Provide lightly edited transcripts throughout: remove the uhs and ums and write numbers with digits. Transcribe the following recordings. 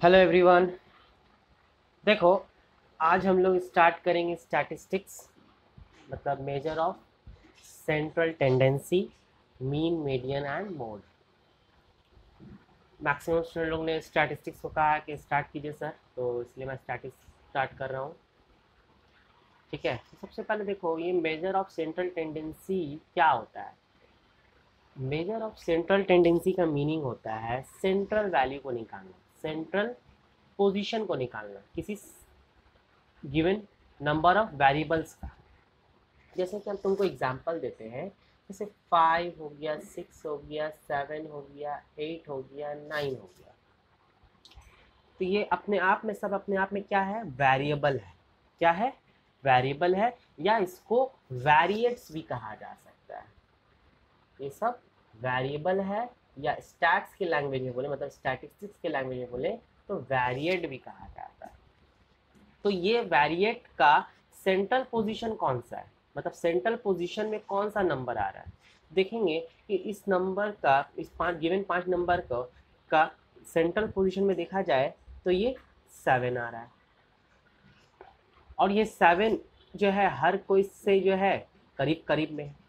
Hello everyone. देखो, आज हम लोग स्टार्ट करेंगे स्टैटिस्टिक्स, मतलब major of central tendency, mean, median and mode. Maximum student लोग ने स्टैटिस्टिक्स को कहा है कि स्टार्ट कीजिए सर, तो इसलिए मैं स्टैटिस्टिक्स स्टार्ट कर रहा हूँ। ठीक है, तो सबसे पहले देखो, ये मेजर ऑफ सेंट्रल टेंडेंसी क्या होता है। मेजर ऑफ सेंट्रल टेंडेंसी का मीनिंग होता है सेंट्रल वैल्यू को निकालना, सेंट्रल पोजीशन को निकालना किसी गिवन नंबर ऑफ वेरिएबल्स का। जैसे कि हम तुमको एग्जांपल देते हैं, जैसे 5 हो गया, 6 हो गया, 7 हो गया, 8 हो गया, 9 हो गया। तो ये अपने आप में, सब अपने आप में क्या है, वेरिएबल है। क्या है, वेरिएबल है, या इसको वेरिएट्स भी कहा जा सकता है। ये सब वेरिएबल है, या स्टैट्स की लैंग्वेज में बोले, मतलब स्टैटिस्टिक्स के लैंग्वेज में बोले तो वेरिएट भी कहा जाता है। तो ये वेरिएट का सेंट्रल पोजीशन कौन सा है, मतलब सेंट्रल पोजीशन में कौन सा नंबर आ रहा है। देखेंगे कि इस नंबर का, इस गिवन 5 नंबर का सेंट्रल पोजीशन में देखा जाए तो ये 7 आ रहा है। और ये 7 जो है हर कोई से जो है करीब करीब में है।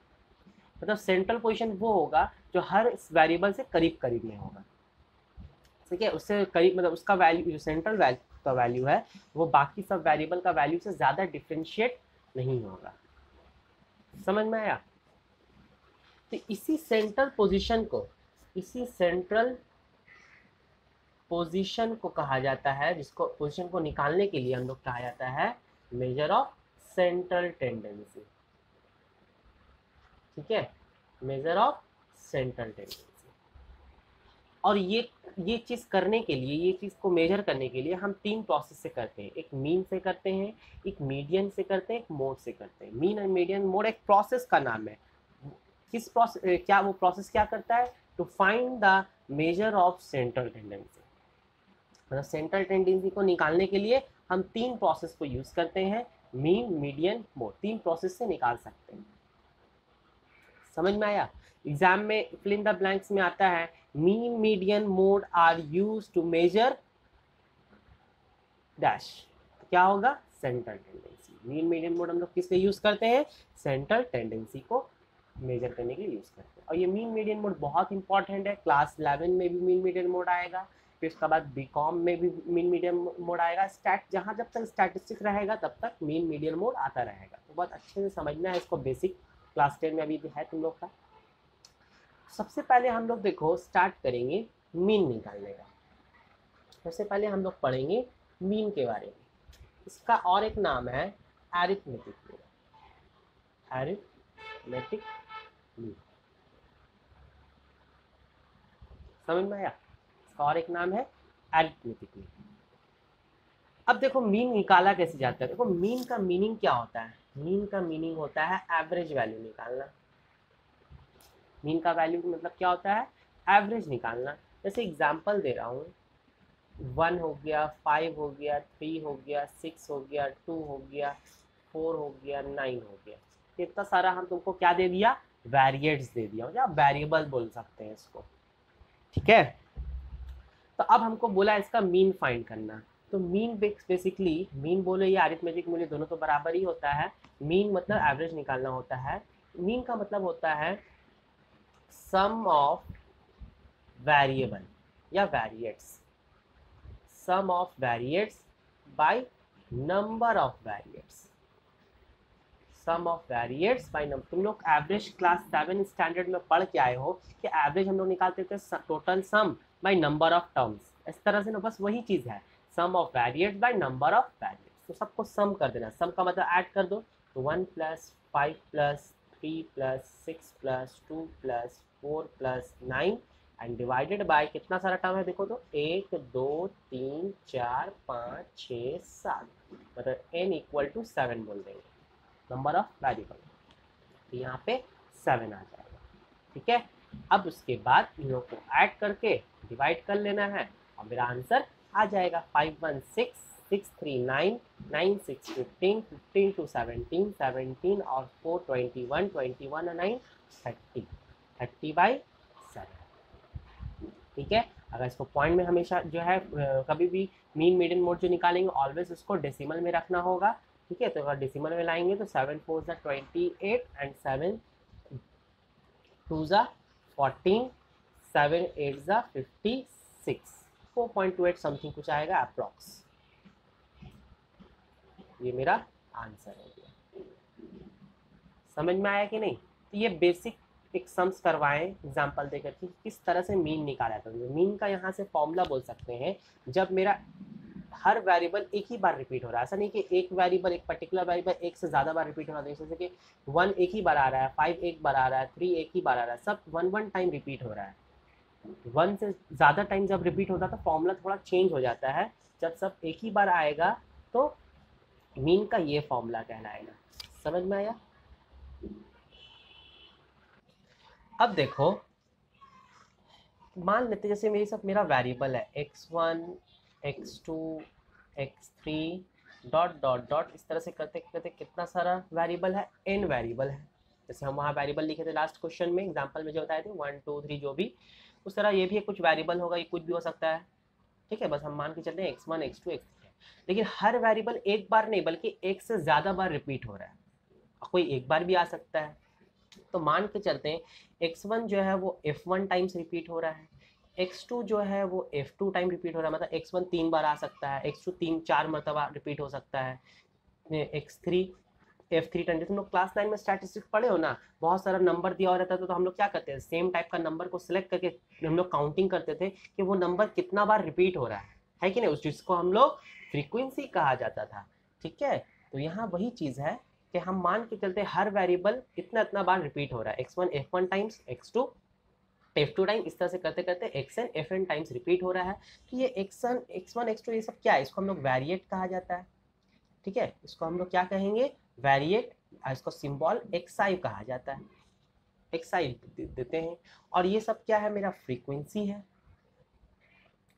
मतलब सेंट्रल पोजीशन वो होगा जो हर वेरिएबल से करीब करीब में होगा। ठीक है, उससे करीब मतलब उसका वैल्यू, जो सेंट्रल वैल्यू का वैल्यू है, वो बाकी सब वेरिएबल का वैल्यू से ज़्यादा डिफ्रेंशिएट नहीं होगा। समझ में आया। तो इसी सेंट्रल पोजीशन को, इसी सेंट्रल पोजीशन को कहा जाता है, जिसको पोजीशन को निकालने के लिए हम लोग कहा जाता है मेजर ऑफ सेंट्रल टेंडेंसी। ठीक है, मेजर ऑफ सेंट्रल टेंडेंसी। और ये चीज़ करने के लिए, ये चीज़ को मेजर करने के लिए हम 3 प्रोसेस से करते हैं। एक मीन से करते हैं, एक मीडियन से करते हैं, एक मोड से करते हैं। मीन एंड मीडियन मोड एक प्रोसेस का नाम है। किस प्रोसेस, क्या वो प्रोसेस क्या करता है, to find the measure of central tendency. मतलब सेंट्रल टेंडेंसी को निकालने के लिए हम 3 प्रोसेस को यूज करते हैं, मीन, मीडियन, मोड। 3 प्रोसेस से निकाल सकते हैं। समझ में आया। एग्जाम में फिल इन द ब्लैंक्स में आता है mean, median, mode are use to measure dash. क्या होगा, central tendency. Mean, median, mode हम लोग किस लिए यूज करते हैं, सेंट्रल टेंडेंसी को मेजर करने के लिए यूज करते हैं। और ये मीन मीडियन मोड बहुत इंपॉर्टेंट है। क्लास 11 में भी मीन मीडियन मोड आएगा, फिर उसके बाद बीकॉम में भी मीन मीडियन मोड आएगा। स्टैट जहाँ जब तक स्टैटिस्टिक्स रहेगा तब तक मीन मीडियन मोड आता रहेगा। तो बहुत अच्छे से समझना है इसको, बेसिक क्लास 10 में अभी है तुम लोग का। सबसे पहले हम लोग देखो स्टार्ट करेंगे मीन निकालने का। सबसे पहले हम लोग पढ़ेंगे मीन के बारे में। इसका और एक नाम है एरिथमेटिक मीन। एरिथमेटिक मीन, समझ में आया। इसका और एक नाम है एरिथमेटिक मीन। अब देखो मीन निकाला कैसे जाता है। देखो मीन का मीनिंग क्या होता है। मीन का मीनिंग होता है एवरेज वैल्यू निकालना। मीन का वैल्यू मतलब क्या होता है, एवरेज निकालना। जैसे एग्जांपल दे रहा हूँ, 1 हो गया, 5 हो गया, 3 हो गया, 6 हो गया, 2 हो गया, 4 हो गया, 9 हो गया। इतना सारा हम तुमको क्या दे दिया, वेरिएट्स दे दिया, या वेरिएबल बोल सकते हैं इसको। ठीक है, तो अब हमको बोला इसका मीन फाइंड करना। तो मीन बेसिकली, मीन बोले या अरिथमेटिक मूल्य दोनों तो बराबर ही होता है। मीन मतलब एवरेज निकालना होता है। मीन का मतलब होता है सम ऑफ वेरिएबल या variates, sum of variates by number of variates, sum of variates by number. तुम लोग एवरेज क्लास 7 स्टैंडर्ड में पढ़ के आए हो कि एवरेज हम लोग निकालते थे total sum bye number of terms. इस तरह से ना, बस वही चीज़ है, सम of variates by number of वेरिएट्स। तो सबको सम कर देना। सम का मतलब ऐड कर दो, तो 1 + 5 + 3 + 6 + 2 + 4 + 9 एंड डिवाइडेड बाय कितना सारा टर्म है, देखो तो 1 2 3 4 5 6 7, मतलब n = 7 बोल देंगे, नंबर ऑफ वेरिएबल। तो यहाँ पे 7 आ जाएगा। ठीक है, अब उसके बाद इन लोग को ऐड करके डिवाइड कर लेना है और मेरा आंसर आ जाएगा। 5 1 6, 6 3 9, 9 6 15, 15 2 17, 17 और 4 21, 21 और 9 30, 30/7। ठीक है, अगर इसको पॉइंट में हमेशा जो है कभी भी मीन मीडियन मोड जो निकालेंगे ऑलवेज उसको डेसिमल में रखना होगा, ठीक है। तो अगर डेसिमल में लाएंगे तो 7 4 28 एंड 7 2 14, 7 8 56, 4.28 समथिंग कुछ आएगा अप्रॉक्स। ये मेरा आंसर हो गया। समझ में आया कि नहीं? तो ये बेसिक एक सम्स करवाएं एग्जांपल देकर कि किस तरह से मीन निकाला जाता है। मीन का यहाँ से फॉर्मूला बोल सकते हैं जब मेरा हर वेरिएबल एक ही बार रिपीट हो रहा है। ऐसा नहीं कि एक वेरिएबल, एक पर्टिकुलर वेरिएबल एक से ज़्यादा बार रिपीट हो रहा है। जैसे कि 1 एक ही बार आ रहा है, 5 एक बार आ रहा है, 3 एक ही बार आ रहा है, सब 1 टाइम रिपीट हो रहा है। 1 से ज़्यादा टाइम जब रिपीट होता है तो फॉर्मूला थोड़ा चेंज हो जाता है। जब सब एक ही बार आएगा तो मीन का ये फॉर्मूला कहलाएगा। समझ में आया? अब देखो, मान लेते जैसे मेरी सब मेरा वेरिएबल है x1 x2 x3 dot dot dot, इस तरह से करते करते कितना सारा वेरिएबल है, n वेरिएबल है। जैसे हम वहाँ वेरिएबल लिखे थे लास्ट क्वेश्चन में, एग्जांपल में जो बताए थे 1 2 3 जो भी, उस तरह ये भी कुछ वेरिएबल होगा, ये कुछ भी हो सकता है, ठीक है। बस हम मान के चलते हैं x1 x2 x3, लेकिन हर वेरिएबल एक बार नहीं बल्कि एक से ज़्यादा बार रिपीट हो रहा है। कोई एक बार भी आ सकता है। तो मान के चलते हैं x1 जो है वो f1 टाइम्स रिपीट हो रहा है, x2 जो है वो f2 टाइम रिपीट हो रहा है, मतलब x1 3 बार आ सकता है, x2 3-4 मरतबा रिपीट हो सकता है, x3 f3 टाइम। तुम लोग क्लास 9 में स्टैटिस्टिक्स पढ़े हो ना, बहुत सारा नंबर दिया हुआ रहता था तो हम लोग क्या करते हैं, सेम टाइप का नंबर को सिलेक्ट करके हम लोग काउंटिंग करते थे कि वो नंबर कितना बार रिपीट हो रहा है कि नहीं। उस चीज़ को हम लोग फ्रीक्वेंसी कहा जाता था, ठीक है। तो यहाँ वही चीज़ है कि हम मान के चलते हर वेरिएबल इतना इतना बार रिपीट हो रहा है, x1 f1 times, x2 f2 time, इस तरह से करते करते xn fn टाइम्स रिपीट हो रहा है। तो ये x1 x2 ये सब क्या है, इसको हम लोग वेरिएट कहा जाता है, ठीक है। इसको हम लोग क्या कहेंगे, वेरिएट। इसको सिंबल xi कहा जाता है, xi देते हैं। और ये सब क्या है, मेरा फ्रीक्वेंसी है।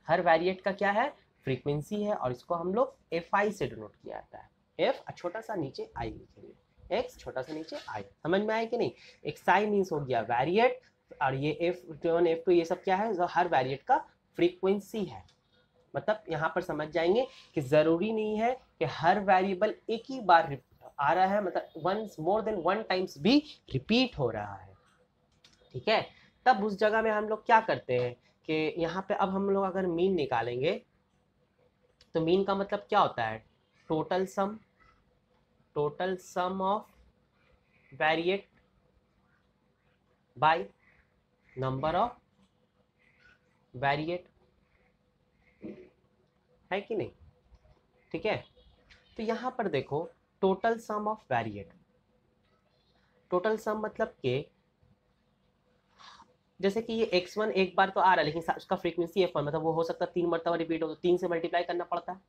हर वेरिएट का क्या है, फ्रीक्वेंसी है, और इसको हम लोग fi से डिनोट किया जाता है। f छोटा सा नीचे i लिखेंगे, x छोटा सा नीचे i। समझ में आया कि नहीं? xi मीन्स हो गया वेरिएट, और ये f1 f2 ये सब क्या है, जो हर वेरिएट का फ्रीक्वेंसी है। मतलब यहाँ पर समझ जाएंगे कि जरूरी नहीं है कि हर वेरिएबल एक ही बार आ रहा है, मतलब वंस मोर देन 1 टाइम्स भी रिपीट हो रहा है, ठीक है। तब उस जगह में हम लोग क्या करते हैं कि यहाँ पे अब हम लोग अगर मीन निकालेंगे तो मीन का मतलब क्या होता है, total sum of variate bye number of variate, है कि नहीं, ठीक है। तो यहाँ पर देखो total sum of variate, total sum मतलब के जैसे कि ये x1 एक बार तो आ रहा है लेकिन उसका फ्रीक्वेंसी f1, मतलब वो हो सकता है 3 मरतबा रिपीट हो, तो 3 से मल्टीप्लाई करना पड़ता है।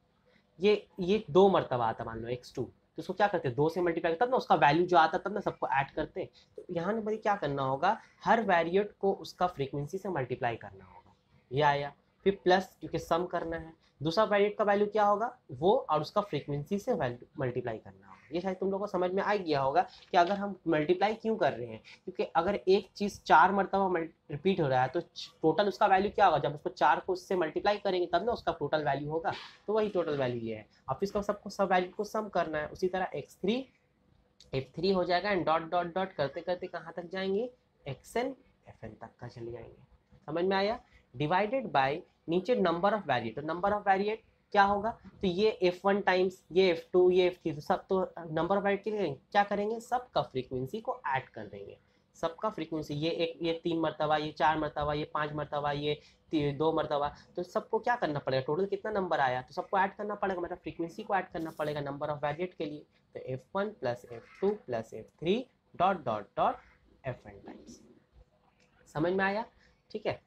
ये 2 मरतबा आता मान लो x2, तो उसको क्या करते हैं 2 से मल्टीप्लाई तब ना उसका वैल्यू जो आता तब ना सबको ऐड करते हैं। तो यहाँ ने भाई क्या करना होगा, हर वेरिएट को उसका फ्रीक्वेंसी से मल्टीप्लाई करना होगा, ये आया। फिर प्लस क्योंकि सम करना है, दूसरा वेरिएट का वैल्यू क्या होगा वो, और उसका फ्रीक्वेंसी से वैल्यू मल्टीप्लाई करना होगा। ये शायद तुम लोगों को समझ में आ गया होगा कि अगर हम मल्टीप्लाई क्यों कर रहे हैं, क्योंकि अगर एक चीज़ 4 मरतबा रिपीट हो रहा है तो टोटल उसका वैल्यू क्या होगा, जब उसको 4 को उससे मल्टीप्लाई करेंगे तब ना उसका टोटल वैल्यू होगा। तो वही टोटल वैल्यू ये है। अब इसका सबको सब वैल्यू को सम करना है। उसी तरह x3 f3 हो जाएगा एंड डॉट डॉट डॉट करते करते कहाँ तक जाएंगे, xn fn तक का चले जाएंगे। समझ में आया? डिवाइडेड बाय नीचे नंबर ऑफ वेरिएट, तो नंबर ऑफ वेरिएट क्या होगा, तो ये f1 टाइम्स ये f2 ये f3, तो सब तो नंबर ऑफ वेरिएट के लिए क्या करेंगे, सबका फ्रीक्वेंसी को ऐड कर देंगे। सबका फ्रीक्वेंसी ये 3 मरतबा, ये 4 मरतबा, ये 5 मरतबा, ये 2 मरतबा, तो सबको क्या करना पड़ेगा, टोटल कितना नंबर आया तो सबको ऐड करना पड़ेगा, मतलब फ्रीक्वेंसी को ऐड करना पड़ेगा नंबर ऑफ वेरिएट के लिए। तो f1 plus f2 plus f3 dot dot dot fn times. समझ में आया? ठीक है।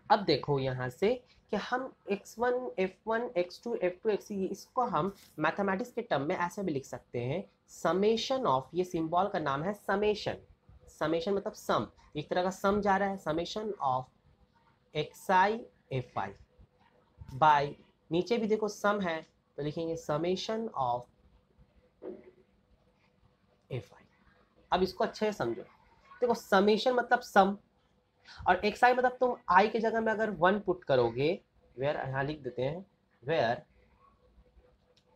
अब देखो यहाँ से कि हम x1 f1 x2 f2 x3 इसको हम मैथमेटिक्स के टर्म में ऐसे भी लिख सकते हैं, समेशन ऑफ, ये सिंबल का नाम है समेशन। समेशन मतलब सम, एक तरह का सम जा रहा है, summation of xi fi by, नीचे भी देखो सम है तो लिखेंगे समेशन ऑफ fi। अब इसको अच्छे से समझो, देखो समेशन मतलब सम, और एक्स आई मतलब तुम आई के जगह में अगर 1 पुट करोगे, वेयर, यहाँ लिख देते हैं, where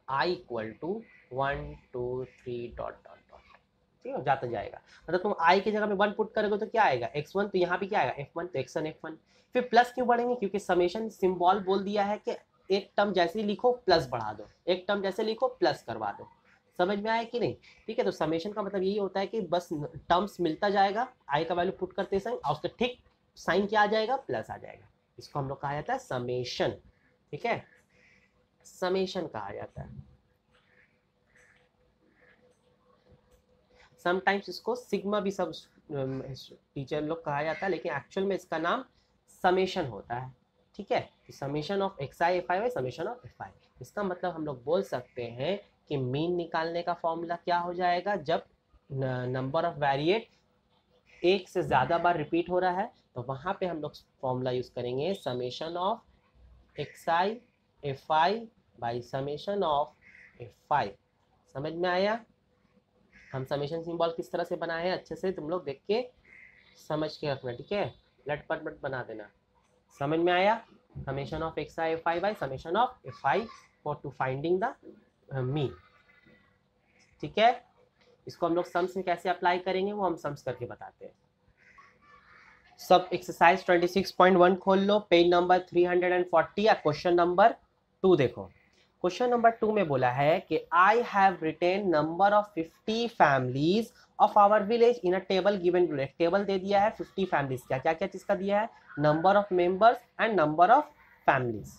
i equal to 1 2 3 dot dot dot, ठीक है, जाता जाएगा। मतलब तुम आई की जगह में 1 पुट करोगे तो क्या आएगा x1, तो यहाँ भी क्या आएगा f1, तो x1 f1। फिर प्लस क्यों बढ़ेंगे, क्योंकि समेशन सिंबल बोल दिया है कि एक टर्म जैसे ही लिखो प्लस बढ़ा दो, एक टर्म जैसे लिखो प्लस करवा दो। समझ में आया कि नहीं? ठीक है, तो समेशन का मतलब यही होता है कि बस टर्म्स मिलता जाएगा, आई का वैल्यू पुट करते समय और उसका ठीक साइन क्या आ जाएगा, प्लस आ जाएगा। इसको हम लोग कहा जाता है समेशन। ठीक है, समेशन कहा जाता है। समटाइम्स इसको सिग्मा भी सब टीचर लोग कहा जाता है, लेकिन एक्चुअल में इसका नाम समेशन होता है। ठीक है, summation of x i f i by summation of f आई। इसका मतलब हम लोग बोल सकते हैं कि मीन निकालने का फॉर्मूला क्या हो जाएगा, जब नंबर ऑफ वेरिएट एक से ज़्यादा बार रिपीट हो रहा है तो वहाँ पे हम लोग फॉर्मूला यूज़ करेंगे summation of x i f i by summation of f आई। समझ में आया? हम समेशन सिंबल किस तरह से बनाए हैं अच्छे से तुम लोग देख के समझ के रखना, ठीक है, लटपट मत बना देना। समझ में आया? Summation of x i f i by summation of f i for to finding the mean. ठीक है, इसको हम लोग सम्स में कैसे अप्लाई करेंगे वो हम सम्स करके बताते हैं। सब एक्सरसाइज 26.1 खोल लो, पेज नंबर 340 या क्वेश्चन नंबर 2 देखो। क्वेश्चन नंबर 2 में बोला है कि I have written number of 50 families of our village in a table given below. Table दे दिया है 50 फैमिलीज, क्या क्या क्या चीज का दिया है, number of members and number of families.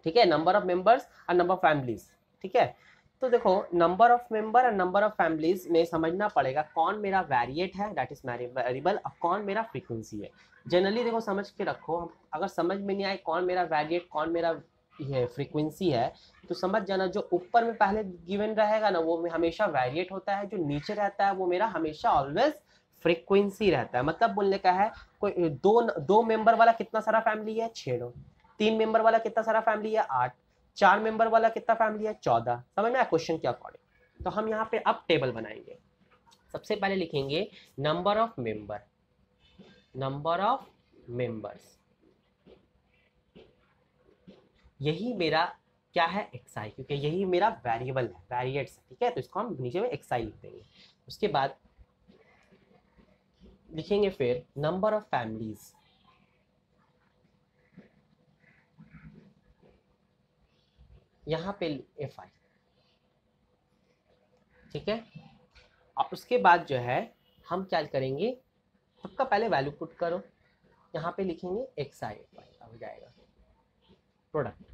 ठीक है, number of members and number of families. ठीक है, तो देखो number of member and number of families में समझना पड़ेगा कौन मेरा वेरिएट है, दैट इज वेरिएबल, और कौन मेरा फ्रीक्वेंसी है। जनरली देखो समझ के रखो, अगर समझ में नहीं आए कौन मेरा वेरिएट कौन मेरा फ्रीक्वेंसी है, तो समझ जाना जो ऊपर में पहले गिवन रहेगा ना वो हमेशा वेरिएट होता है, जो नीचे रहता है वो मेरा हमेशा ऑलवेज फ्रीक्वेंसी रहता है। मतलब बोलने का है कोई दो मेंबर वाला कितना सारा फैमिली है, 6 लोग। 3 मेंबर वाला कितना सारा फैमिली है, 8। 4 मेंबर वाला कितना फैमिली है, 14। समझ में आया क्वेश्चन के अकॉर्डिंग? तो हम यहाँ पे अब टेबल बनाएंगे। सबसे पहले लिखेंगे number of member, number of members, यही मेरा क्या है, एक्स आई, क्योंकि यही मेरा वेरिएबल है, वेरिएट्स है। ठीक है, तो इसको हम नीचे में एक्स आई लिख देंगे। उसके बाद लिखेंगे फिर नंबर ऑफ फैमिलीज, यहाँ पे एफ आई। ठीक है, और उसके बाद जो है हम क्या करेंगे, सबका पहले वैल्यू पुट करो, यहाँ पे लिखेंगे एक्स आई एफ आई हो जाएगा प्रोडक्ट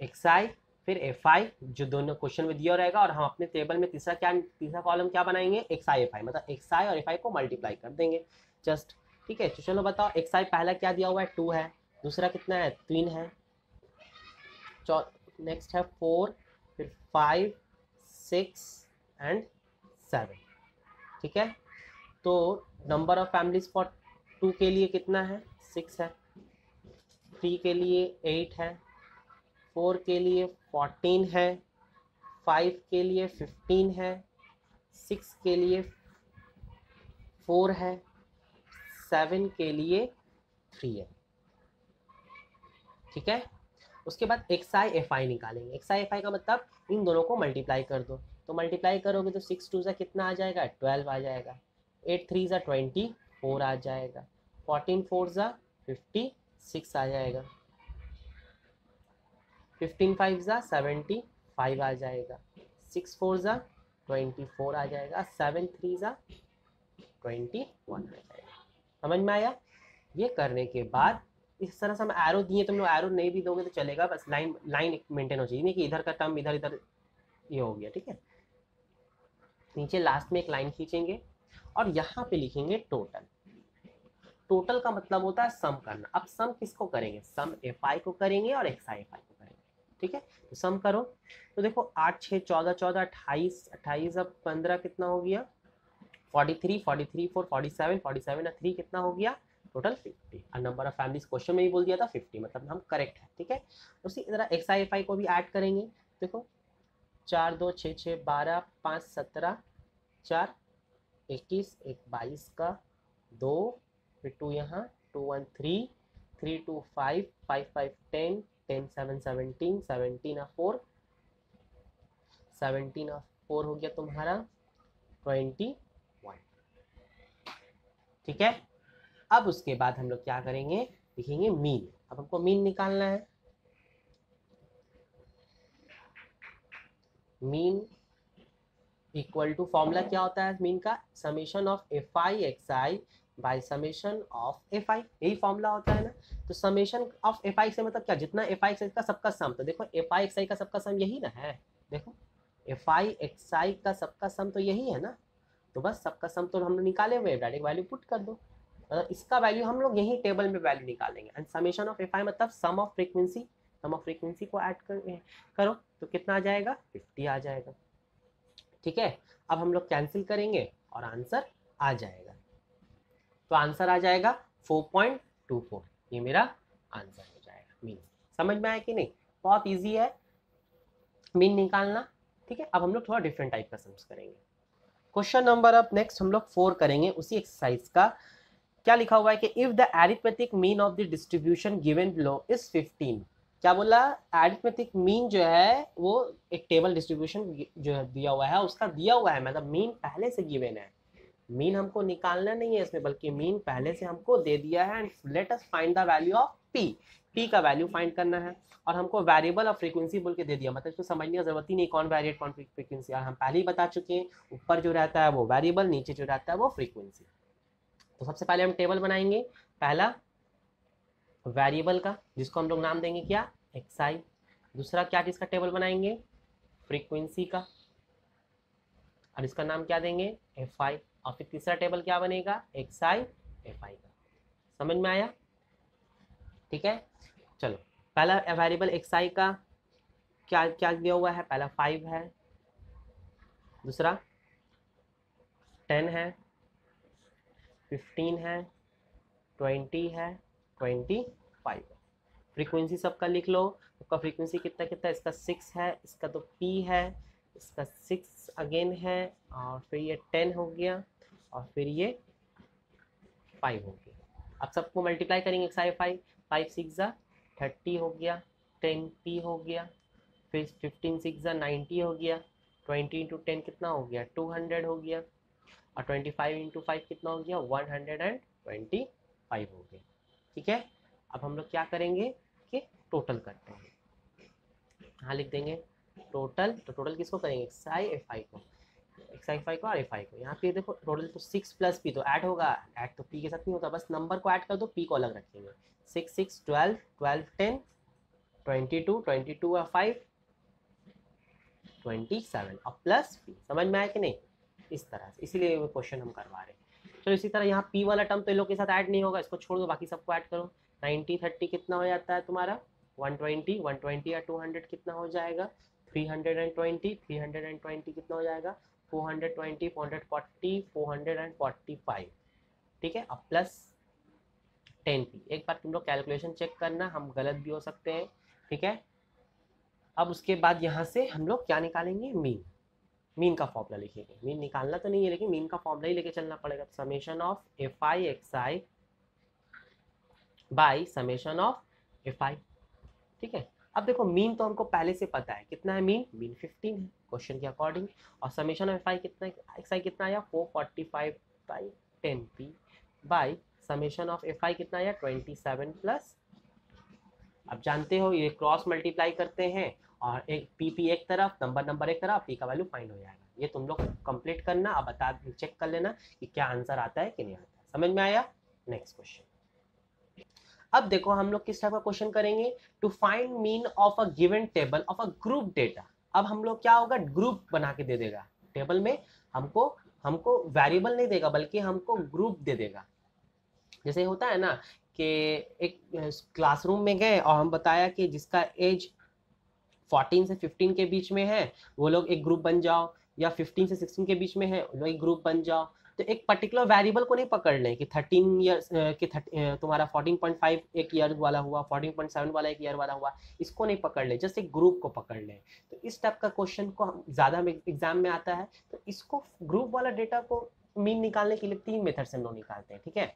एक्स आई फिर एफ आई, जो दोनों क्वेश्चन में दिया रहेगा, और हम अपने टेबल में तीसरा कॉलम क्या बनाएंगे, एक्स आई एफ आई, मतलब एक्स आई और एफ आई को मल्टीप्लाई कर देंगे जस्ट। ठीक है, तो चलो बताओ एक्स आई पहला क्या दिया हुआ है, 2 है, दूसरा कितना है, 3 है, नेक्स्ट है 4, फिर 5 6 एंड 7। ठीक है, तो नंबर ऑफ फैमिलीज फॉर 2 के लिए कितना है, 6 है, 3 के लिए 8 है, 4 के लिए 14 है, 5 के लिए 15 है, 6 के लिए 4 है, 7 के लिए 3 है। ठीक है, उसके बाद एक्स आई एफ आई निकालेंगे। एक्स आई एफ आई का मतलब इन दोनों को मल्टीप्लाई कर दो, तो मल्टीप्लाई करोगे तो 6 2 कितना आ जाएगा, 12 आ जाएगा, 8 3 24 आ जाएगा, 14 4 56 आ जाएगा, 15 5 75 आ जाएगा, 6 4 24 आ जाएगा, 7 3 21 आ जाएगा। समझ में आया? ये करने के बाद इस तरह से हम एरो दिए, तुम लोग एरो नहीं भी दोगे तो चलेगा, बस लाइन लाइन मेंटेन हो चाहिए, नहीं कि इधर का टर्म इधर इधर ये हो गया। ठीक है, नीचे लास्ट में एक लाइन खींचेंगे और यहाँ पे लिखेंगे टोटल। टोटल का मतलब होता है सम करना। अब सम किसको करेंगे, सम एफ आई को करेंगे और एक्स आई एफ आई को करेंगे। ठीक है, तो सम करो, तो देखो 8 6 14 14 28 28 अब 15 कितना हो गया, 43 43 4 47 47 और 3 कितना हो गया, टोटल 50। और नंबर ऑफ फैमिलीज क्वेश्चन में ही बोल दिया था 50, मतलब हम करेक्ट है। ठीक है, उसी तरह एक्स आई एफ आई को भी ऐड करेंगे। देखो 4 2 6 6 12 5 17 4 21, एक 22 का, 2, फिर 2 यहाँ, 2 1 3, 3 2 5, 5 5 10, 10 7 17, 17 और 4, 17 और 4 हो गया तुम्हारा 21। ठीक है, अब उसके बाद हम लोग क्या करेंगे, लिखेंगे मीन। अब हमको मीन निकालना है। मीन इक्वल टू, फॉर्मूला क्या होता है मीन का, summation of f i x i by summation of f आई, यही फॉर्मूला होता है ना। तो समेशन ऑफ एफ आई से मतलब क्या, जितना एफ आई एक्स आई का सबका सम, तो देखो एफ आई एक्स आई का सबका सम यही ना है, देखो एफ आई एक्स आई का सबका सम तो यही है ना, तो बस सबका सम तो हम लोग निकाले हुए, डायरेक्ट वैल्यू पुट कर दो। इसका वैल्यू हम लोग यही टेबल में वैल्यू निकालेंगे। And summation of f i मतलब sum of frequency, sum of frequency को ऐड करो तो कितना आ जाएगा, 50 आ जाएगा। ठीक है, अब हम लोग कैंसिल करेंगे और आंसर आ जाएगा। तो आंसर आ जाएगा 4.24, ये मेरा आंसर हो जाएगा मीन। समझ में आया कि नहीं, बहुत इजी है मीन निकालना। ठीक है, अब हम लोग थोड़ा डिफरेंट टाइप का सम्स करेंगे। क्वेश्चन नंबर अब नेक्स्ट हम लोग 4 करेंगे उसी एक्सरसाइज का। क्या लिखा हुआ है कि if the arithmetic mean of the distribution given below is 15, क्या बोला, एरिथमेटिक मीन जो है वो एक टेबल डिस्ट्रीब्यूशन जो है दिया हुआ है, उसका दिया हुआ है, मतलब मीन पहले से गिवन है, मीन हमको निकालना नहीं है इसमें, बल्कि मीन पहले से हमको दे दिया है। And let us find the value of P, P का वैल्यू फाइंड करना है, और हमको वेरिएबल और फ्रीक्वेंसी बोल के दे दिया, मतलब इसको समझने की जरूरत ही नहीं कौन वेरिएट कौन फ्रीक्वेंसी, और हम पहले ही बता चुके हैं, ऊपर जो रहता है वो वेरिएबल, नीचे जो रहता है वो फ्रीक्वेंसी। तो सबसे पहले हम टेबल बनाएंगे, पहला वेरिएबल का, जिसको हम लोग नाम देंगे क्या, एक्स आई। दूसरा क्या चीज़ का टेबल बनाएंगे, फ्रीक्वेंसी का, और इसका नाम क्या देंगे, एफ आई। और फिर तीसरा टेबल क्या बनेगा, एक्स आई एफ आई का। समझ में आया, ठीक है। चलो, पहला वेरिएबल एक्स आई का क्या क्या दिया हुआ है, पहला 5 है, दूसरा 10 है, 15 है, 20 है, 25 है। फ्रीक्वेंसी सबका लिख लो, सबका फ्रीक्वेंसी कितना कितना, इसका 6 है, इसका तो पी है, इसका 6 अगेन है, और फिर ये 10 हो गया, और फिर ये 5 हो गया। अब सबको मल्टीप्लाई करेंगे, एक्स आई 5, 5 6 ज़ा 30 हो गया, 10 पी हो गया, फिर 15 6 ज़ा 90 हो गया, 20 इंटू 10 कितना हो गया, 200 हो गया, और 25 इंटू 5 कितना हो गया, 125 हो गया। ठीक है, अब हम लोग क्या करेंगे कि टोटल करते हैं, यहाँ लिख देंगे टोटल। तो टोटल किसको करेंगे, एक्स आई एफ आई को, एक्स आई एफ आई को और एफ आई को। यहाँ पे देखो टोटल तो 6 प्लस पी तो ऐड होगा, ऐड तो पी के साथ नहीं होता, बस नंबर को ऐड कर दो, पी को अलग रखेंगे। 6 6 12, 12 10, 22, 22 और 5 27, और प्लस पी। समझ में आया कि नहीं, इस तरह से, इसीलिए वो क्वेश्चन हम करवा रहे हैं। चलो इसी तरह यहाँ पी वाला टर्म तो इन लोग के साथ ऐड नहीं होगा, इसको छोड़ दो, बाकी सबको ऐड करो। 90 30 कितना हो जाता है तुम्हारा, 120, 120 या 200 कितना हो जाएगा, 320, 320 कितना हो जाएगा, 420, 440, 445। ठीक है, अब प्लस 10 पी। एक बार तुम लोग कैलकुलेशन चेक करना, हम गलत भी हो सकते हैं। ठीक है, अब उसके बाद यहाँ से हम लोग क्या निकालेंगे, मीन। मीन का फॉर्मूला लिखेंगे, मीन निकालना तो नहीं है लेकिन मीन का फॉर्मूला ही लेके चलना पड़ेगा। Summation of f i x i by summation of f आई। ठीक है, अब देखो मीन तो हमको पहले से पता है, कितना है मीन, मीन 15 है क्वेश्चन के अकॉर्डिंग, और समेशन ऑफ एफ आई कितना, एक्स आई कितना आया, 445 by 10 P by summation of f आई कितना आया, 27 प्लस, अब जानते हो ये क्रॉस मल्टीप्लाई करते हैं, और एक पी पी एक तरफ, नंबर एक तरफ, पी का वैल्यू फाइंड हो जाएगा। ये तुम लोग कंप्लीट करना, अब बता चेक कर लेना कि क्या आंसर आता है कि नहीं आता। समझ में आया, नेक्स्ट क्वेश्चन। अब देखो हम लोग किस टाइप का क्वेश्चन करेंगे, to find mean of a given table of a group data. अब हम लोग क्या होगा, ग्रुप बना के दे देगा टेबल में, हमको हमको वेरिएबल नहीं देगा बल्कि हमको ग्रुप दे देगा। जैसे होता है ना कि एक क्लासरूम में गए और हम बताया कि जिसका एज 14 से 15 के बीच में है वो लोग एक ग्रुप बन जाओ, या 15 से 16 के बीच में है वो लोग एक ग्रुप बन जाओ। तो एक पर्टिकुलर वेरिएबल को नहीं पकड़ लें कि 13 ईयर्स कि तुम्हारा 14.5 एक ईयर वाला हुआ, 14.7 वाला एक ईयर वाला हुआ, इसको नहीं पकड़ ले, जस्ट एक ग्रुप को पकड़ लें। तो इस टाइप का क्वेश्चन को ज़्यादा एग्जाम में आता है, तो इसको ग्रुप वाला डेटा को मीन निकालने के लिए 3 मेथड से हम लोग निकालते हैं, ठीक है।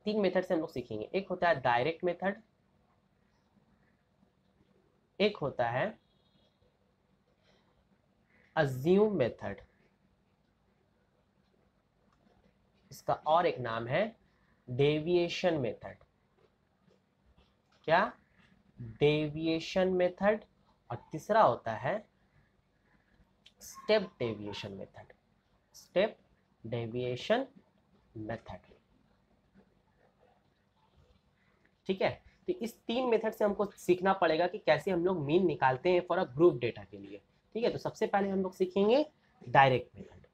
3 मेथड से हम लोग सीखेंगे। एक होता है डायरेक्ट मेथड, एक होता है अज्यूम मेथड, इसका और एक नाम है डेविएशन मेथड। क्या? Deviation method. और तीसरा होता है step deviation method. Step deviation method, ठीक है। तो इस 3 मेथड से हमको सीखना पड़ेगा कि कैसे हम लोग मीन निकालते हैं फॉर अ ग्रुप डेटा के लिए, ठीक है। तो सबसे पहले हम लोग सीखेंगे डायरेक्ट मेथड।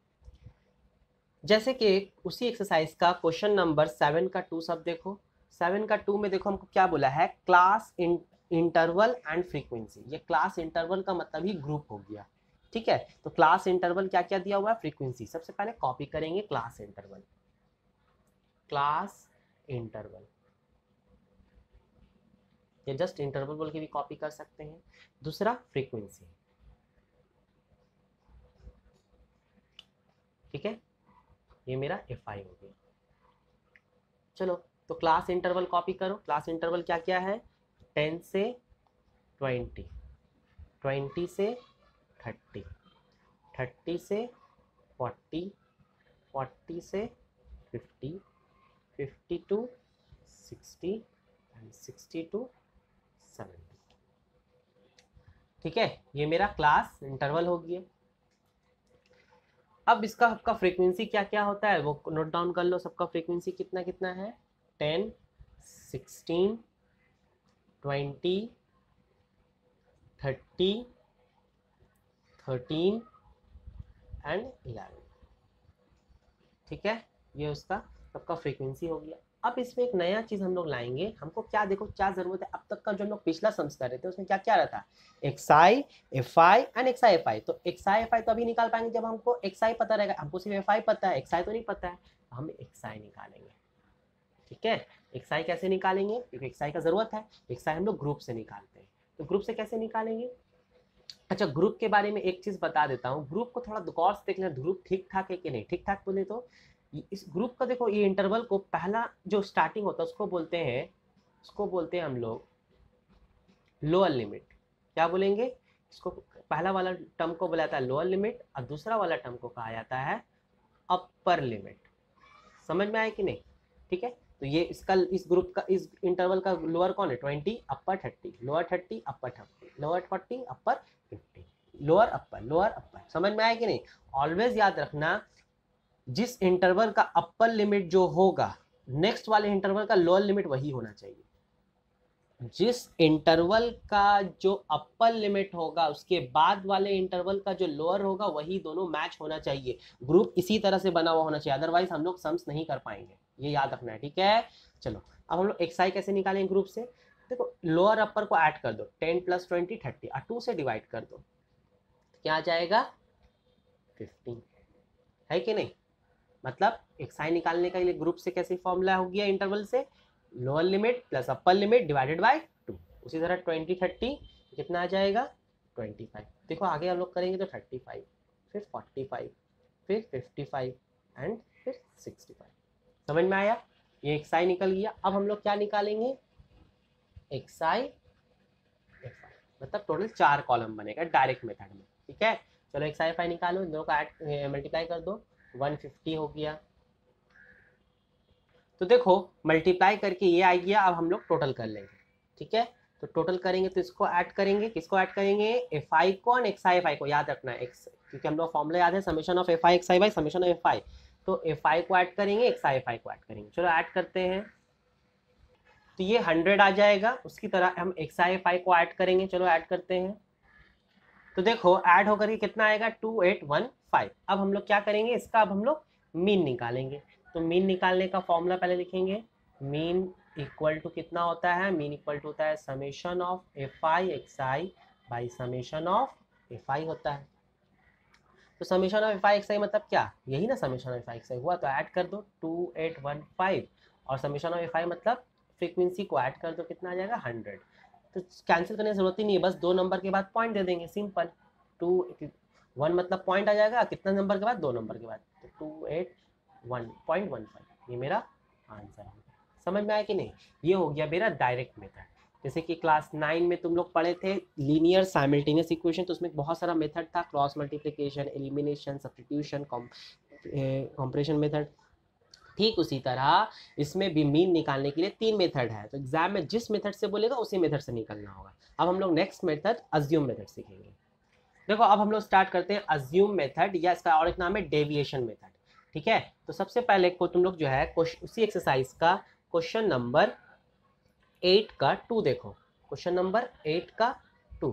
जैसे कि उसी एक्सरसाइज का क्वेश्चन नंबर 7 का 2 सब देखो। 7 का 2 में देखो हमको क्या बोला है, क्लास इंटरवल एंड फ्रीक्वेंसी। ये क्लास इंटरवल का मतलब ही ग्रुप हो गया, ठीक है। तो क्लास इंटरवल क्या क्या दिया हुआ है, फ्रीक्वेंसी। सबसे पहले कॉपी करेंगे क्लास इंटरवल, क्लास इंटरवल, ये जस्ट इंटरवल बोल के भी कॉपी कर सकते हैं। दूसरा फ्रीक्वेंसी, ठीक है, ये मेरा FI हो गया। चलो तो क्लास इंटरवल कॉपी करो। क्लास इंटरवल क्या क्या है, 10 से 20, 20 से 30, 30 से 40, 40 से 50, 50 टू 60 एंड 60 टू 70, ठीक है। ये मेरा क्लास इंटरवल हो गया। अब इसका सबका फ्रीक्वेंसी क्या क्या होता है वो नोट डाउन कर लो। सबका फ्रीक्वेंसी कितना कितना है, 10, 16, 20, 30, 13 एंड 11, ठीक है। ये उसका सबका फ्रीक्वेंसी हो गया। अब इसमें एक नया चीज हम लोग लाएंगे। हमको क्या देखो क्या जरूरत है, अब तक का जो हम लोग पिछला सम्स कर रहे थे उसमें क्या क्या रहता, XI, FI and XI FI. तो एक्सआई एफआई तो अभी निकाल पाएंगे जब हमको एक्सआई पता रहेगा। हमको सिर्फ एफआई पता है, एक्सआई तो नहीं पता है, तो हम एक्सआई निकालेंगे, ठीक है। एक्सआई कैसे निकालेंगे, क्योंकि एक्सआई का जरूरत है। एक्सआई हम लोग ग्रुप से निकालते हैं, तो ग्रुप से कैसे निकालेंगे। अच्छा, ग्रुप के बारे में एक चीज बता देता हूँ। ग्रुप को थोड़ा गौर से देख लें, ग्रुप ठीक ठाक है कि नहीं। ठीक ठाक बोले तो इस ग्रुप का देखो, ये इंटरवल को पहला जो स्टार्टिंग होता है उसको बोलते हैं, हम लोग लोअर लिमिट। क्या बोलेंगे इसको, पहला वाला टर्म को बोला जाता है लोअर लिमिट और दूसरा वाला टर्म को कहा जाता है अपर लिमिट। समझ में आया कि नहीं, ठीक है। तो ये इसका इस ग्रुप का इस इंटरवल का लोअर कौन है, 20, अपर 30, लोअर 30, अपर 30, लोअर 40, अपर 50, लोअर अपर। समझ में आया कि नहीं। ऑलवेज याद रखना, जिस इंटरवल का अपर लिमिट जो होगा, नेक्स्ट वाले इंटरवल का लोअर लिमिट वही होना चाहिए। जिस इंटरवल का जो अपर लिमिट होगा उसके बाद वाले इंटरवल का जो लोअर होगा वही दोनों मैच होना चाहिए। ग्रुप इसी तरह से बना हुआ होना चाहिए, अदरवाइज हम लोग सम्स नहीं कर पाएंगे, ये याद रखना है, ठीक है। चलो अब हम लोग एक्सआई कैसे निकालेंगे ग्रुप से। देखो लोअर अपर को ऐड कर दो, 10 + 20 30 और 2 से डिवाइड कर दो, क्या आ जाएगा 15, है कि नहीं। मतलब एक्सआई निकालने का लिए ग्रुप से कैसे फॉर्मूला हो गया, इंटरवल से lower limit plus upper limit divided by 2। उसी तरह 20 30 कितना आ जाएगा 25। देखो आगे हम लोग करेंगे तो 35, फिर 45, फिर 55 एंड फिर 65। समझ में आया, ये एक्सआई निकल गया। अब हम लोग क्या निकालेंगे, एक्सआई एफआई, मतलब टोटल 4 कॉलम बनेगा डायरेक्ट मेथड में, ठीक है। चलो एक्सआई एफआई निकालो, इन दोनों का ऐड मल्टीप्लाई कर दो, 150 हो गया। तो देखो मल्टीप्लाई करके ये आ गया। अब हम लोग टोटल कर लेंगे, ठीक है। तो टोटल करेंगे तो इसको ऐड करेंगे, किसको ऐड करेंगे, एफ आई को और एक्स आई एफ आई को। याद रखना है एक्स, क्योंकि हम लोग फॉर्मूला याद है, summation of f i x i by summation of f आई। तो एफ आई को ऐड करेंगे, एक्स आई एफ आई को ऐड करेंगे। चलो ऐड करते हैं, तो ये 100 आ जाएगा। उसकी तरह हम एक्स आई एफ आई को ऐड करेंगे, चलो ऐड करते हैं। तो देखो ऐड होकर के कितना आएगा 2815। अब हम लोग क्या करेंगे, इसका अब हम लोग मीन निकालेंगे। तो मीन निकालने का फॉर्मूला पहले लिखेंगे, मीन इक्वल टू कितना होता है, मीन इक्वल टू होता है summation of f i x i by summation of f i होता है। तो summation of f i x i मतलब क्या, यही ना summation of f i x i हुआ। तो ऐड कर दो 2815 और समेशन ऑफ एफ आई मतलब फ्रीक्वेंसी को ऐड कर दो, कितना आ जाएगा 100। तो कैंसिल करने की जरूरत ही नहीं है, बस 2 नंबर के बाद पॉइंट दे देंगे, सिंपल। 2 1 मतलब पॉइंट आ जाएगा, कितना नंबर के बाद 2 नंबर के बाद। तो 281.15 ये मेरा आंसर है। समझ में आया कि नहीं? ये हो गया मेरा डायरेक्ट मेथड। जैसे कि क्लास 9 में तुम लोग पढ़े थे लीनियर साइमल्टेनियस इक्वेशन, तो उसमें बहुत सारा मेथड था, cross multiplication, elimination, substitution, compression method. ठीक उसी तरह इसमें भी मीन निकालने के लिए 3 मेथड है, तो एग्जाम में जिस मेथड से बोलेगा उसी मेथड से निकलना होगा। अब हम लोग नेक्स्ट मेथड अज्यूम मेथड सीखेंगे। देखो अब हम लोग स्टार्ट करते हैं अज्यूम मेथड, या इसका और एक नाम है डेविएशन मेथड। ठीक है, तो सबसे पहले को तुम लोग जो है उसी एक्सरसाइज का क्वेश्चन नंबर 8 का 2 देखो। क्वेश्चन नंबर 8 का 2,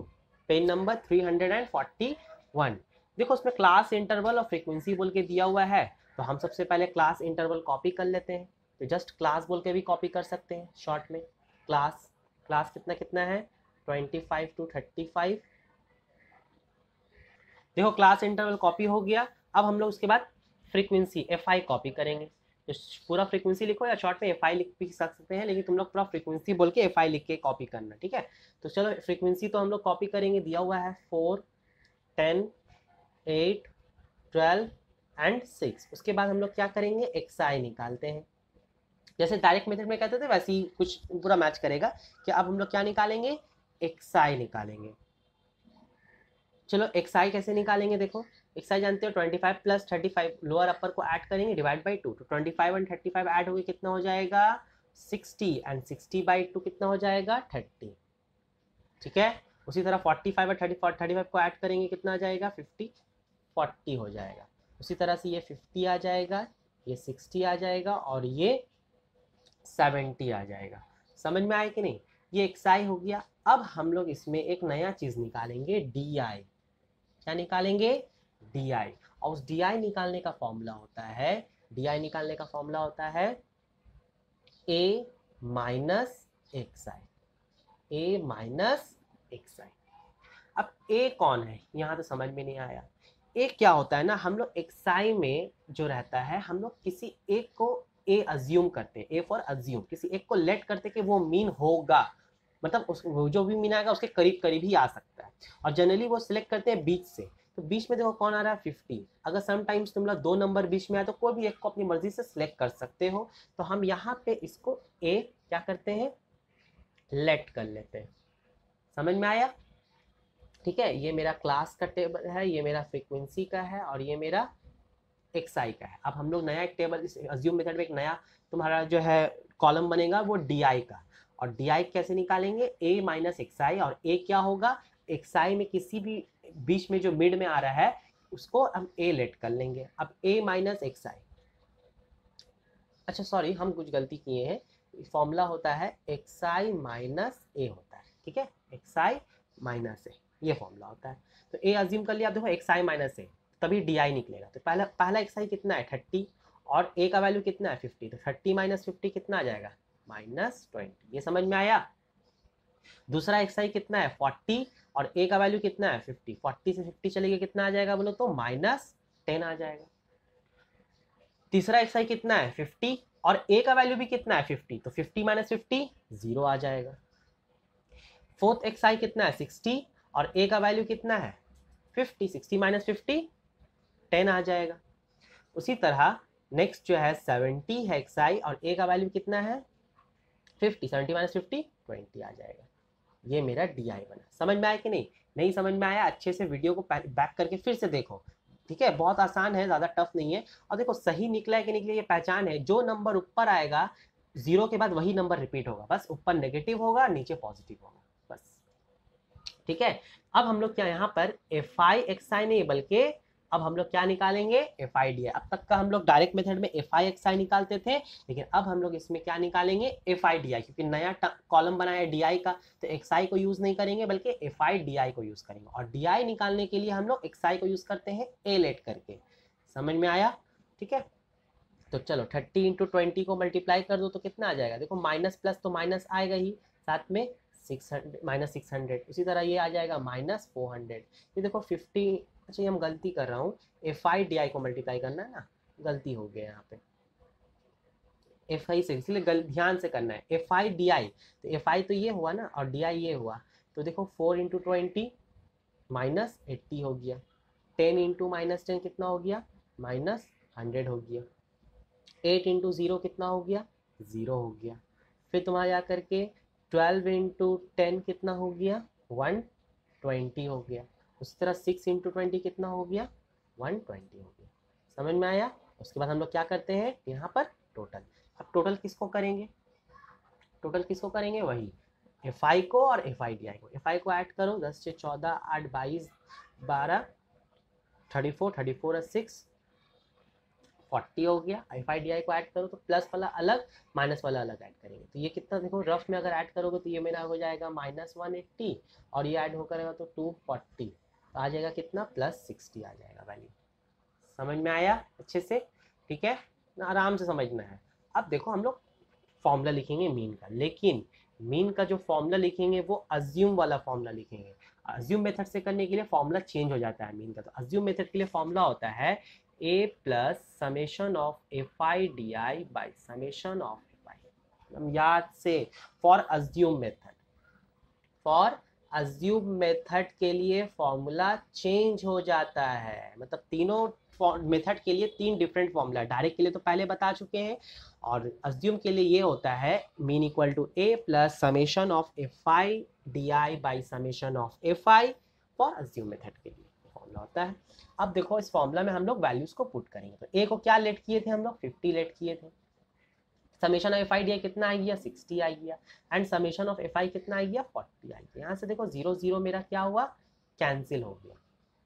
पेज नंबर 341। देखो उसमें क्लास इंटरवल और फ्रीक्वेंसी बोल के दिया हुआ है, तो हम सबसे पहले क्लास इंटरवल कॉपी कर लेते हैं। तो जस्ट क्लास बोल के भी कॉपी कर सकते हैं शॉर्ट में। क्लास क्लास कितना कितना है 25 to 35। देखो क्लास इंटरवल कॉपी हो गया। अब हम लोग उसके बाद फ्रीक्वेंसी FI कॉपी करेंगे। तो पूरा फ्रीक्वेंसी लिखो या शॉर्ट में FI लिख भी सकते हैं, लेकिन तुम लोग पूरा फ्रीक्वेंसी बोल के FI लिख के कॉपी करना। ठीक है, तो चलो फ्रीक्वेंसी तो हम लोग कॉपी करेंगे, दिया हुआ है 4, 10, 8, 12 एंड 6। उसके बाद हम लोग क्या करेंगे XI निकालते हैं। जैसे डायरेक्ट मेथड में कहते थे वैसे ही कुछ पूरा मैच करेगा कि अब हम लोग क्या निकालेंगे XI निकालेंगे। चलो XI कैसे निकालेंगे, देखो XI जानते हो 25 प्लस 35, लोअर अपर को ऐड करेंगे डिवाइड बाई 2, तो 25 एंड 35 ऐड होगी कितना हो जाएगा 60, एंड 60 बाई 2 कितना हो जाएगा 30। ठीक है, उसी तरह 45 और 35 को ऐड करेंगे कितना आ जाएगा 50, 40 हो जाएगा। उसी तरह से ये 50 आ जाएगा, ये 60 आ जाएगा और ये 70 आ जाएगा। समझ में आया कि नहीं? ये XI हो गया। अब हम लोग इसमें एक नया चीज निकालेंगे DI। क्या निकालेंगे DI, और उस DI निकालने का फॉर्मूला होता है, DI निकालने का फॉर्मूला होता है A minus XI, A minus XI। अब A कौन है यहाँ तो समझ में नहीं आया। A क्या होता है ना, हम लोग XI में जो रहता है हम लोग किसी एक को A अज्यूम करते हैं, A फॉर अज्यूम, किसी एक को लेट करते कि वो मीन होगा, मतलब उस जो भी मीन आएगा उसके करीब करीब ही आ सकता है, और जनरली वो सिलेक्ट करते हैं बीच से। तो बीच में देखो कौन आ रहा है 50। अगर समटाइम्स तुम लोग 2 नंबर बीच में आए तो कोई भी एक को अपनी मर्जी से सिलेक्ट कर सकते हो। तो हम यहाँ पे इसको A क्या करते हैं लेट कर लेते हैं। समझ में आया? ठीक है, ये मेरा क्लास का टेबल है, ये मेरा फ्रीक्वेंसी का है, और ये मेरा XI का है। अब हम लोग नया एक टेबल इस अज्यूम मेथड में एक नया तुम्हारा जो है कॉलम बनेगा वो DI का। और DI कैसे निकालेंगे A माइनस XI, और A क्या होगा XI में किसी भी बीच में जो मिड में आ रहा है उसको हम A लेट कर लेंगे। अब A माइनस XI, अच्छा सॉरी हम कुछ गलती किए हैं, फॉर्मूला होता है XI माइनस A होता है। ठीक है, XI माइनस A ये फॉर्मूला होता है। तो A अज्यूम कर लिया, आप देखो XI माइनस A तभी DI निकलेगा। तो पहला XI कितना है 30, और A का वैल्यू कितना है 50, तो 30 माइनस 50 कितना आ जाएगा -20। ये समझ में आया? दूसरा XI कितना है 40, और A का वैल्यू कितना है 50, 40 से 50 चलेगा कितना आ जाएगा बोलो तो -10 आ जाएगा। तीसरा XI कितना है 50, और A का वैल्यू भी कितना है 50, तो 50 माइनस 50 0 आ जाएगा। फोर्थ XI कितना है 60, और A का वैल्यू कितना है 50, 60 माइनस 50 10 आ जाएगा। उसी तरह नेक्स्ट जो है 70 है XI, और A का वैल्यू कितना है 50, 70 माइनस 50 20 आ जाएगा। ये मेरा DI बना। समझ में आया कि नहीं? नहीं समझ में आया अच्छे से वीडियो को बैक करके फिर से देखो। ठीक है, बहुत आसान है, ज़्यादा टफ नहीं है। और देखो सही निकला है कि निकला ये पहचान है, जो नंबर ऊपर आएगा 0 के बाद वही नंबर रिपीट होगा, बस ऊपर नेगेटिव होगा नीचे पॉजिटिव होगा बस। ठीक है, अब हम लोग क्या यहाँ पर FI XI नहीं बल्कि अब हम लोग क्या निकालेंगे FI DI। अब तक का हम लोग डायरेक्ट मेथड में FI XI निकालते थे, लेकिन अब हम लोग इसमें क्या निकालेंगे FI DI, क्योंकि नया कॉलम बनाया है DI का, तो XI को यूज नहीं करेंगे बल्कि FI DI को यूज करेंगे। और DI निकालने के लिए हम लोग XI को यूज करते हैं A लेट करके। समझ में आया? ठीक है, तो चलो 30 इंटू 20 को मल्टीप्लाई कर दो तो कितना आ जाएगा, देखो माइनस प्लस तो माइनस आएगा ही, साथ में 600 -600, उसी तरह ये आ जाएगा -400। ये देखो 50, अच्छा ये हम गलती कर रहा हूँ, FI DI को मल्टीप्लाई करना है ना, गलती हो गया यहाँ पे FI से, इसलिए ध्यान से करना है FI DI। तो FI तो ये हुआ ना और DI ये हुआ, तो देखो 4 इंटू 20 -80 हो गया, 10 इंटू -10 कितना हो गया 100 हो गया। 8 इंटू 0 कितना हो गया? 0 हो गया। फिर तुम्हारे आ करके 12 इंटू 10 कितना हो गया? 120 हो गया। उसी तरह 6 इंटू 20 कितना हो गया? 120 हो गया। समझ में आया? उसके बाद हम लोग क्या करते हैं यहाँ पर? टोटल। अब टोटल किसको करेंगे? टोटल किसको करेंगे? वही एफ आई को और एफ आई डी आई को। एफ आई को ऐड करो, 10 से 14, 8 22 12 34, 34 और 6 40 हो गया। एफ आई डी आई को ऐड करो तो प्लस वाला अलग माइनस वाला अलग ऐड करेंगे, तो ये कितना देखो रफ में अगर ऐड करोगे तो ये मेरा हो जाएगा -180 और ये ऐड हो करेगा तो 240, तो आ जाएगा कितना? +60 आ जाएगा वैल्यू। समझ में आया अच्छे से? ठीक है, आराम से समझना है। अब देखो हम लोग फॉर्मूला लिखेंगे मीन का, लेकिन मीन का जो फॉर्मूला लिखेंगे वो अज्यूम वाला फॉर्मूला लिखेंगे। अज्यूम मेथड से करने के लिए फॉर्मूला चेंज हो जाता है मीन का। तो अज्यूम मेथड के लिए फॉर्मूला होता है a plus summation of f i d i by summation of f आई। याद से for assume method, for assume method के लिए फॉर्मूला चेंज हो जाता है। मतलब तीनों मेथड के लिए 3 डिफरेंट फॉर्मूला। डायरेक्ट के लिए तो पहले बता चुके हैं, और अज्यूम के लिए ये होता है mean equal to a plus summation of f i d i by summation of f i for assume method के लिए फॉर्मूला होता है। अब देखो इस फॉर्मूला में हम लोग वैल्यूज को पुट करेंगे। तो a को क्या लेट किए थे हम लोग? 50 लेट किए थे। Summation of f i d आई कितना आ गया? 60 आ गया। एंड समेशन ऑफ एफ आई कितना आ गया? 40 आ गया। यहाँ से देखो 0 0 मेरा क्या हुआ? कैंसिल हो गया।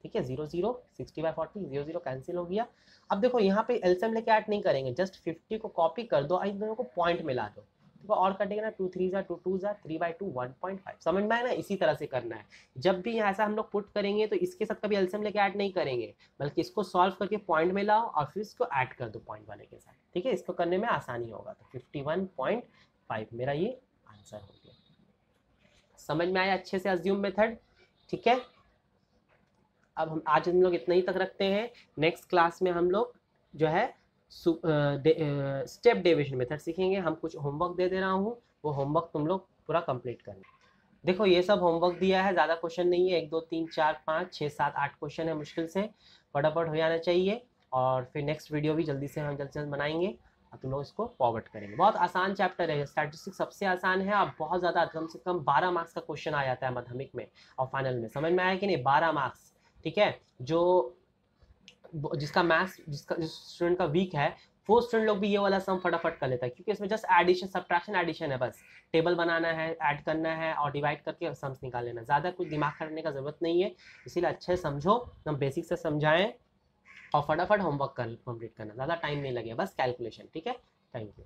ठीक है, 0 0 60 बाई 40 0 0 कैंसिल हो गया। अब देखो यहाँ पे एलसीएम लेके ऐड नहीं करेंगे, जस्ट 50 को कॉपी कर दो, इन दोनों को पॉइंट मिला दो। देखो और कटेगा ना, 2 3 2 2 3/2 1.5। समझ में आया ना? इसी तरह से करना है। जब भी ऐसा हम लोग पुट करेंगे तो इसके साथ कभी एलसीएम लेके ऐड नहीं करेंगे, बल्कि इसको सॉल्व करके पॉइंट में लाओ और फिर इसको ऐड कर दो पॉइंट वाले के साथ। ठीक है, इसको करने में आसानी होगा। तो 51.5 मेरा ये आंसर हो गया। समझ में आया अच्छे से अज्यूम मेथड? ठीक है, अब हम लोग इतना ही तक रखते हैं। नेक्स्ट क्लास में हम लोग जो है स्टेप डेविएशन मेथड सीखेंगे। हम कुछ होमवर्क दे रहा हूँ, वो होमवर्क तुम लोग पूरा कंप्लीट करना। देखो ये सब होमवर्क दिया है, ज़्यादा क्वेश्चन नहीं है, 1 2 3 4 5 6 7 8 क्वेश्चन है, मुश्किल से फटाफट हो जाना चाहिए। और फिर नेक्स्ट वीडियो भी जल्दी से हम जल्द से जल्द बनाएंगे और तुम लोग इसको फॉरवर्ड करेंगे। बहुत आसान चैप्टर है, स्टैटिस्टिक्स सबसे आसान है और बहुत ज़्यादा, कम से कम 12 मार्क्स का क्वेश्चन आ जाता है माध्यमिक में और फाइनल में। समझ में आया कि नहीं? 12 मार्क्स। ठीक है, जिसका मैथ्स जिस स्टूडेंट का वीक है वो स्टूडेंट लोग भी ये वाला सम फटाफट कर लेता है, क्योंकि इसमें जस्ट एडिशन सब्ट्रैक्शन एडिशन है, बस टेबल बनाना है, ऐड करना है और डिवाइड करके सम्स निकाल लेना। ज़्यादा कुछ दिमाग करने का जरूरत नहीं है, इसीलिए अच्छे समझो, हम बेसिक से समझाएं और फटाफट होमवर्क कर कंप्लीट करना, ज़्यादा टाइम नहीं लगे, बस कैलकुलेशन। ठीक है, थैंक यू।